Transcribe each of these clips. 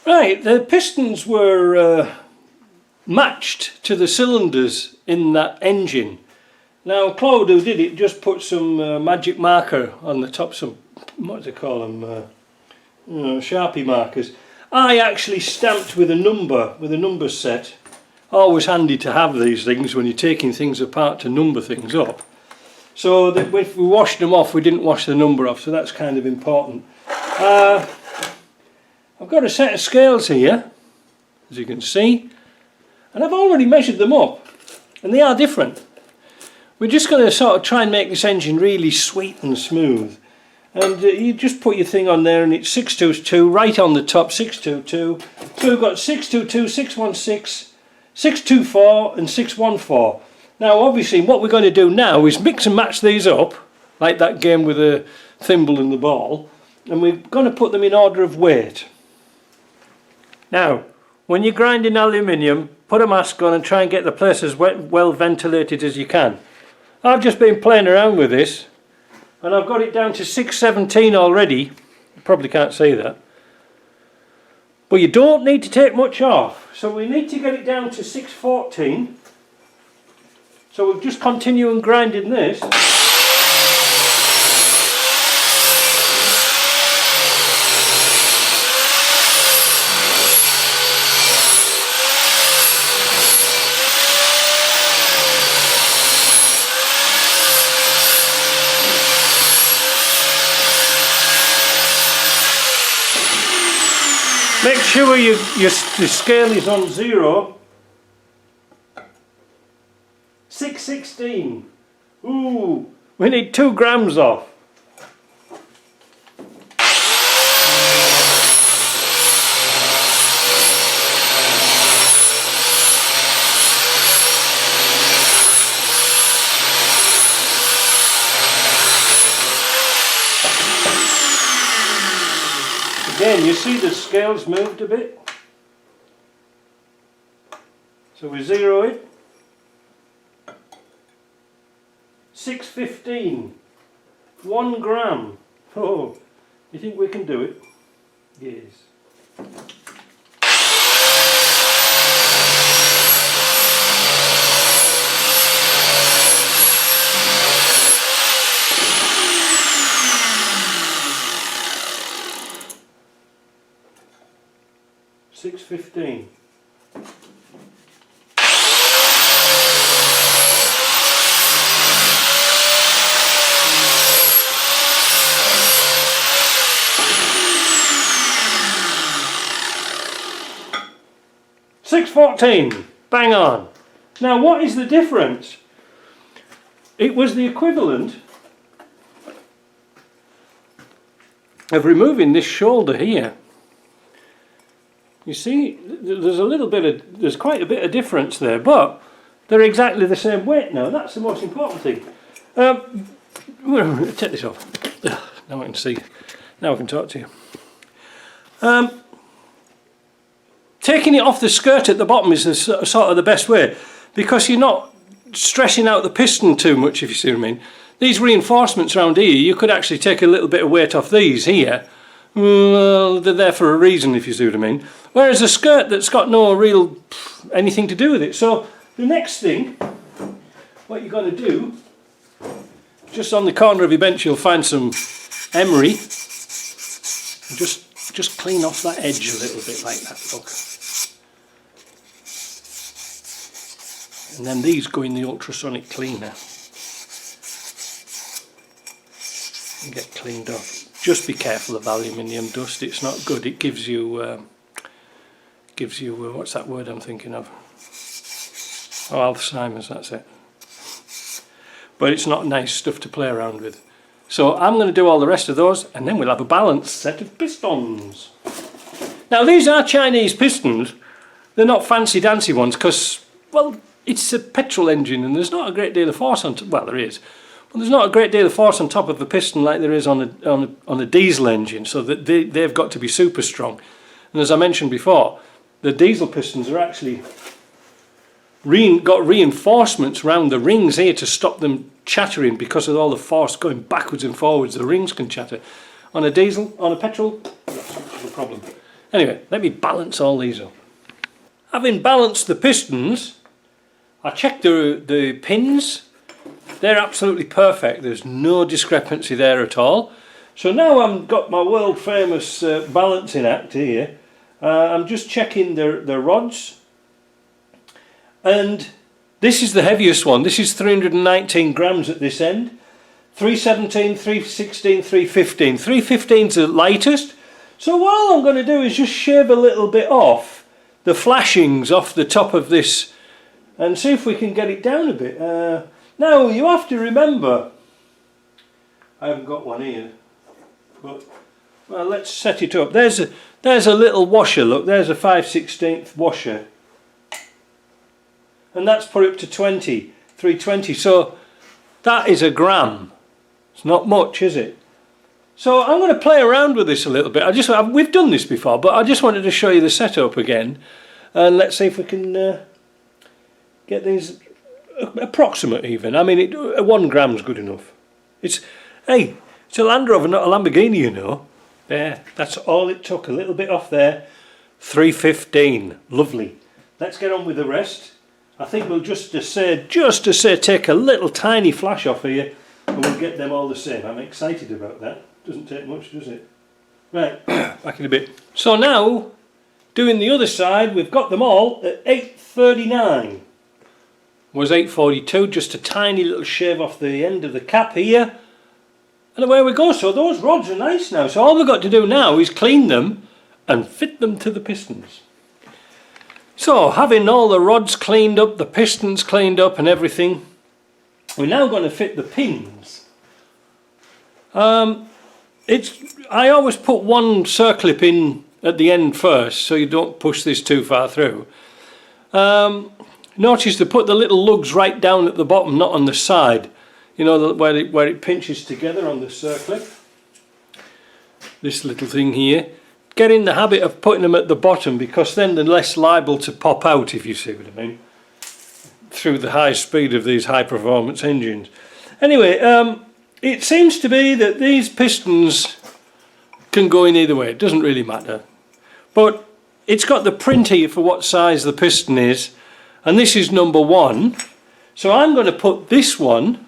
Right, the pistons were matched to the cylinders in that engine. Now Claude, who did it, just put some magic marker on the top, some, what do they call them, Sharpie markers. I actually stamped with a number set. Always handy to have these things when you're taking things apart to number things up. So that if we washed them off, we didn't wash the number off, so that's kind of important. I've got a set of scales here, as you can see, and I've already measured them up, and they are different. We're just going to sort of try and make this engine really sweet and smooth. And you just put your thing on there, and it's 622 right on the top, 622. So we've got 622, 616, 624 and 614. Now obviously what we're going to do now is mix and match these up, like that game with the thimble and the ball, and we're going to put them in order of weight. Now, when you're grinding aluminium, put a mask on and try and get the place as well ventilated as you can. I've just been playing around with this, and I've got it down to 617 already. You probably can't see that. But you don't need to take much off. So we need to get it down to 614. So we'll just continue and grinding this. Make sure your scale is on 0. 616. Ooh, we need 2 grams off. Again, you see the scales moved a bit. So we zero it. 615. 1 gram. Oh, you think we can do it? Yes. $6.15. $6.14. Bang on. Now what is the difference? It was the equivalent of removing this shoulder here. You see, there's quite a bit of difference there, but they're exactly the same weight now. That's the most important thing. Take this off. Now I can see. Now I can talk to you. Taking it off the skirt at the bottom is sort of the best way, because you're not stressing out the piston too much, if you see what I mean. These reinforcements around here, you could actually take a little bit of weight off these here. Well, they're there for a reason, if you see what I mean. Whereas a skirt that's got no real anything to do with it. So the next thing, what you're going to do, just on the corner of your bench you'll find some emery. And just clean off that edge a little bit like that, look. And then these go in the ultrasonic cleaner and get cleaned off. Just be careful of aluminium dust, it's not good. It gives you what's that word I'm thinking of? Oh, Alzheimer's, that's it. But it's not nice stuff to play around with. So I'm going to do all the rest of those, and then we'll have a balanced set of pistons. Now these are Chinese pistons. They're not fancy dancy ones because, well, it's a petrol engine and there's not a great deal of force on top. Well, there is. But there's not a great deal of force on top of the piston like there is on a diesel engine, so that they've got to be super strong. And as I mentioned before, the diesel pistons are actually got reinforcements around the rings here to stop them chattering because of all the force going backwards and forwards. The rings can chatter. On a diesel, on a petrol, that's not a problem. Anyway, let me balance all these up. Having balanced the pistons, I checked the pins. They're absolutely perfect. There's no discrepancy there at all. So now I've got my world famous balancing act here. I'm just checking the rods. And this is the heaviest one. This is 319 grams at this end. 317, 316, 315. 315's the lightest. So what all I'm going to do is just shave a little bit off the flashings off the top of this and see if we can get it down a bit. Now you have to remember, I haven't got one here, but well, let's set it up. There's a little washer, look, there's a 5/16 washer, and that's put up to 320, so that is a gram. It's not much, is it? So I'm going to play around with this a little bit. We've done this before, but I just wanted to show you the setup again, and let's see if we can get these approximate even. I mean, 1 gram's good enough. It's a Land Rover, not a Lamborghini, you know. There, that's all it took. A little bit off there. 315, lovely. Let's get on with the rest. I think we'll just to say, take a little tiny flash off here, and we'll get them all the same. I'm excited about that. Doesn't take much, does it? Right, back in a bit. So now, doing the other side, we've got them all at 839. Was 842, just a tiny little shave off the end of the cap here. And away we go. So those rods are nice now. So all we've got to do now is clean them and fit them to the pistons. So having all the rods cleaned up, the pistons cleaned up and everything, we're now going to fit the pins. I always put one circlip in at the end first, so you don't push this too far through. Notice to put the little lugs right down at the bottom, not on the side. You know, where it pinches together on the circlip. This little thing here. Get in the habit of putting them at the bottom, because then they're less liable to pop out, if you see what I mean, through the high speed of these high performance engines. Anyway, it seems to be that these pistons can go in either way. It doesn't really matter. But it's got the print here for what size the piston is, and this is number 1. So I'm going to put this one,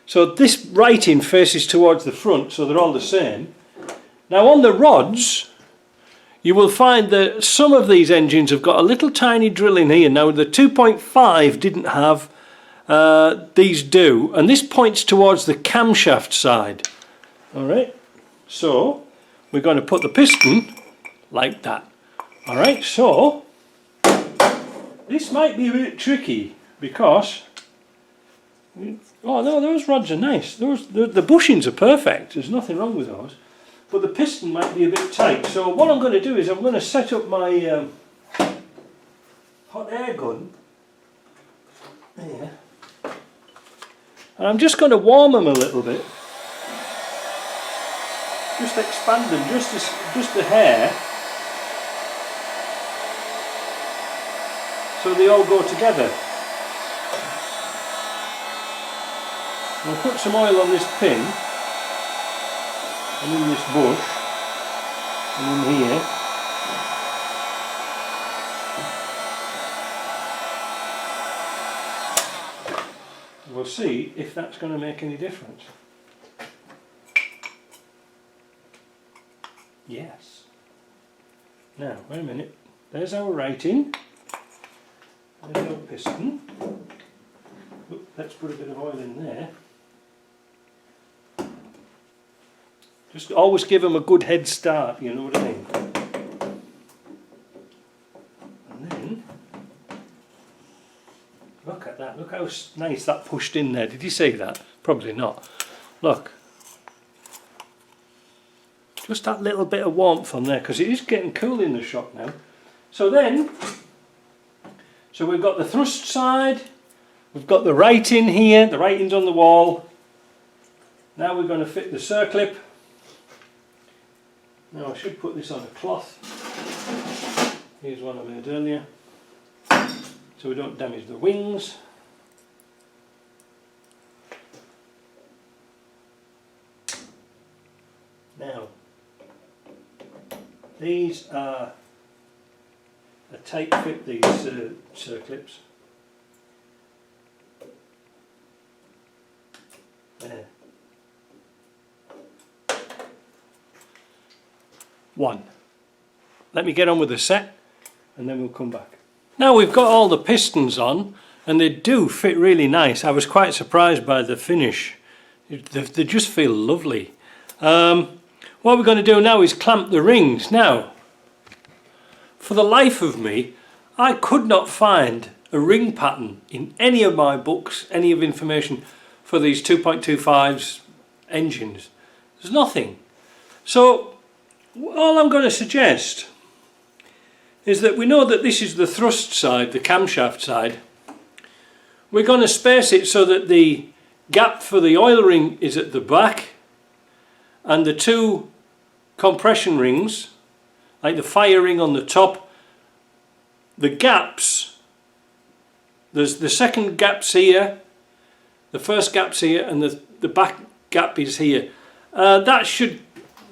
so this writing faces towards the front, so they're all the same. Now on the rods, you will find that some of these engines have got a little tiny drill in here. Now the 2.5 didn't have, these do, and this points towards the camshaft side. Alright, so we're going to put the piston like that. Alright, so this might be a bit tricky, because oh no, those rods are nice. The bushings are perfect. There's nothing wrong with those. But the piston might be a bit tight. So what I'm going to do is I'm going to set up my hot air gun. There. And I'm just going to warm them a little bit. Just expand them just a hair. So they all go together. I'll put some oil on this pin, and in this bush, and in here. We'll see if that's going to make any difference. Yes. Now, wait a minute. There's our writing. There's our piston. Oop, let's put a bit of oil in there. Just always give them a good head start, you know what I mean? And then, look at that, look how nice that pushed in there. Did you see that? Probably not. Look. Just that little bit of warmth on there, because it is getting cool in the shop now. So then, so we've got the thrust side, we've got the writing here, the writing's on the wall. Now we're going to fit the circlip. Now I should put this on a cloth. Here's one I made earlier, so we don't damage the wings. Now, These are a tight fit, these Circlips. There. One. Let me get on with the set and then we'll come back. Now we've got all the pistons on and they do fit really nice. I was quite surprised by the finish. They just feel lovely. What we're going to do now is clamp the rings. Now, for the life of me, I could not find a ring pattern in any of my books, any of information for these 2.25s engines. There's nothing. So all I'm going to suggest is that we know that this is the thrust side, the camshaft side. We're going to space it so that the gap for the oil ring is at the back and the two compression rings, like the fire ring on the top, the gaps, there's the second gap's here, the first gap's here, and the back gap is here. That should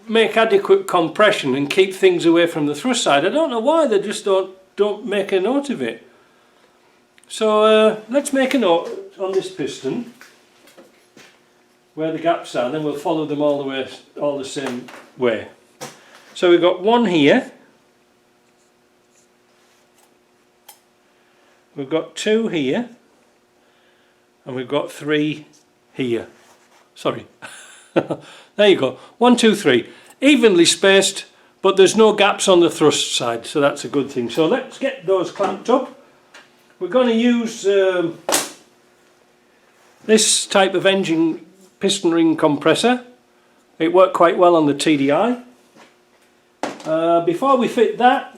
make adequate compression and keep things away from the thrust side. I don't know why they just don't make a note of it. So let's make a note on this piston where the gaps are, then we'll follow them all the same way. So we've got one here, we've got two here, and we've got three here. Sorry. There you go. 1, 2, 3. Evenly spaced, but there's no gaps on the thrust side, so that's a good thing. So let's get those clamped up. We're going to use this type of engine piston ring compressor. It worked quite well on the TDI. Before we fit that,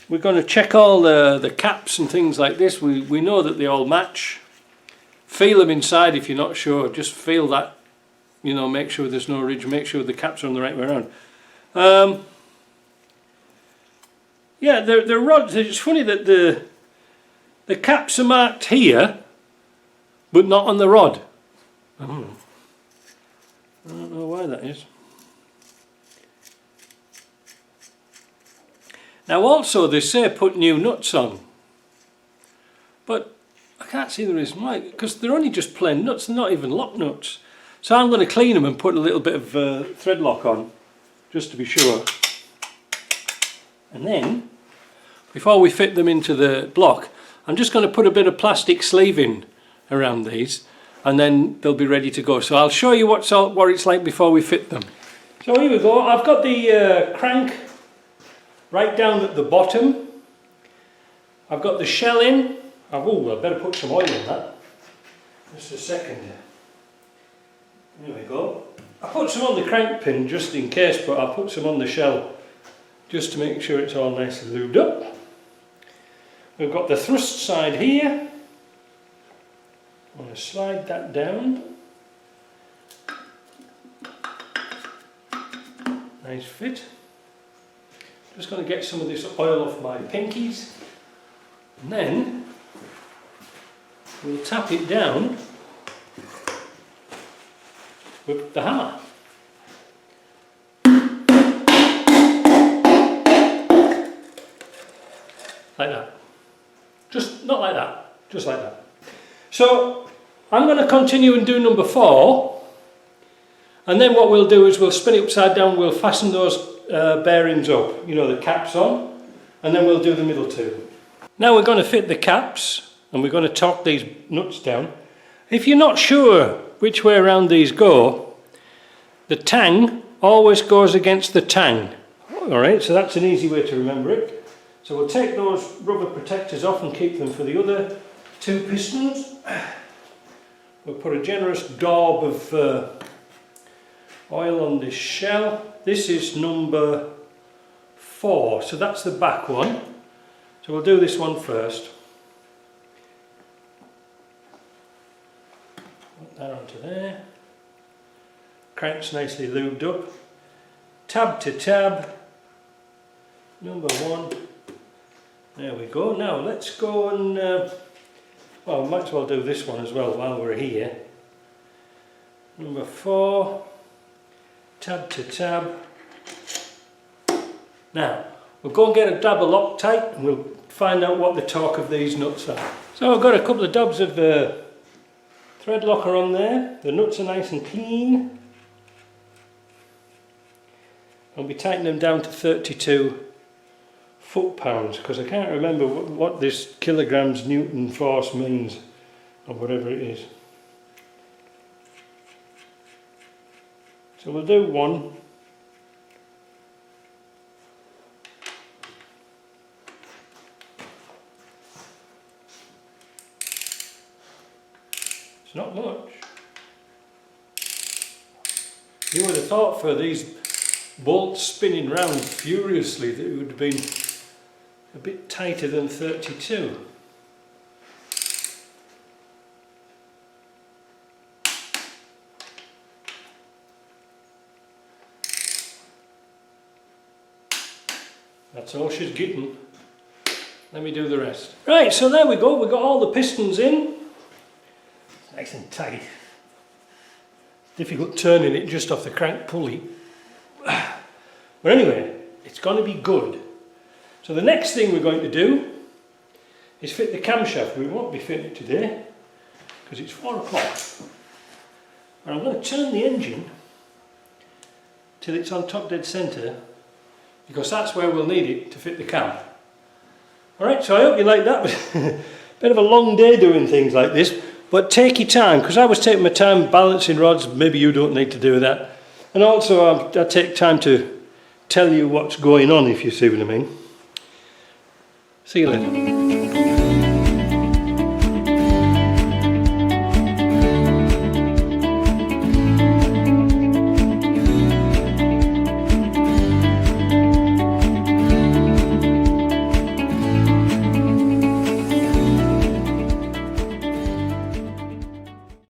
we're going to check all the caps and things like this. We know that they all match. Feel them inside if you're not sure. Just feel that, you know, make sure there's no ridge, make sure the caps are on the right way around. Yeah, the rods, it's funny that the caps are marked here, but not on the rod. I don't know why that is. Now also they say put new nuts on, but I can't see the reason why, because they're only just plain nuts, they're not even lock nuts. So I'm going to clean them and put a little bit of thread lock on, just to be sure. And then, before we fit them into the block, I'm just going to put a bit of plastic sleeving around these, and then they'll be ready to go. So I'll show you what it's like before we fit them. So here we go. I've got the crank right down at the bottom. I've got the shell in. Oh, I better put some oil in that. Just a second. There we go. I put some on the crank pin just in case, but I'll put some on the shell just to make sure it's all nice and lubed up. We've got the thrust side here. I'm going to slide that down. Nice fit. Just going to get some of this oil off my pinkies, and then we'll tap it down with the hammer. Like that. Just not like that, just like that. So I'm going to continue and do number 4, and then what we'll do is we'll spin it upside down, we'll fasten those bearings up, you know, the caps on, and then we'll do the middle two. Now we're going to fit the caps, and we're going to torque these nuts down. If you're not sure which way around these go, the tang always goes against the tang. Alright, so that's an easy way to remember it. So we'll take those rubber protectors off and keep them for the other two pistons. We'll put a generous daub of oil on this shell. This is number 4, so that's the back one. So we'll do this one first. Put that onto there. Crank's nicely lubed up. Tab to tab. Number 1. There we go. Now let's go and, well, we might as well do this one as well while we're here. Number 4. Tab to tab. Now, we'll go and get a dab of Loctite and we'll find out what the torque of these nuts are. So I've got a couple of dabs of thread locker on there. The nuts are nice and clean. I'll be tightening them down to 32 foot-pounds because I can't remember what this kilograms Newton force means or whatever it is. So we'll do one. It's not much. You would have thought for these bolts spinning round furiously that it would have been a bit tighter than 32. That's all she's getting. Let me do the rest. Right, so there we go. We've got all the pistons in. Nice and tight. Difficult turning it just off the crank pulley. But anyway, it's going to be good. So the next thing we're going to do is fit the camshaft. We won't be fitting it today because it's 4 o'clock. And I'm going to turn the engine till it's on top dead centre because that's where we'll need it to fit the cam. Alright, so I hope you like that. Bit of a long day doing things like this, but take your time because I was taking my time balancing rods. Maybe you don't need to do that. And also I take time to tell you what's going on, if you see what I mean. See you later.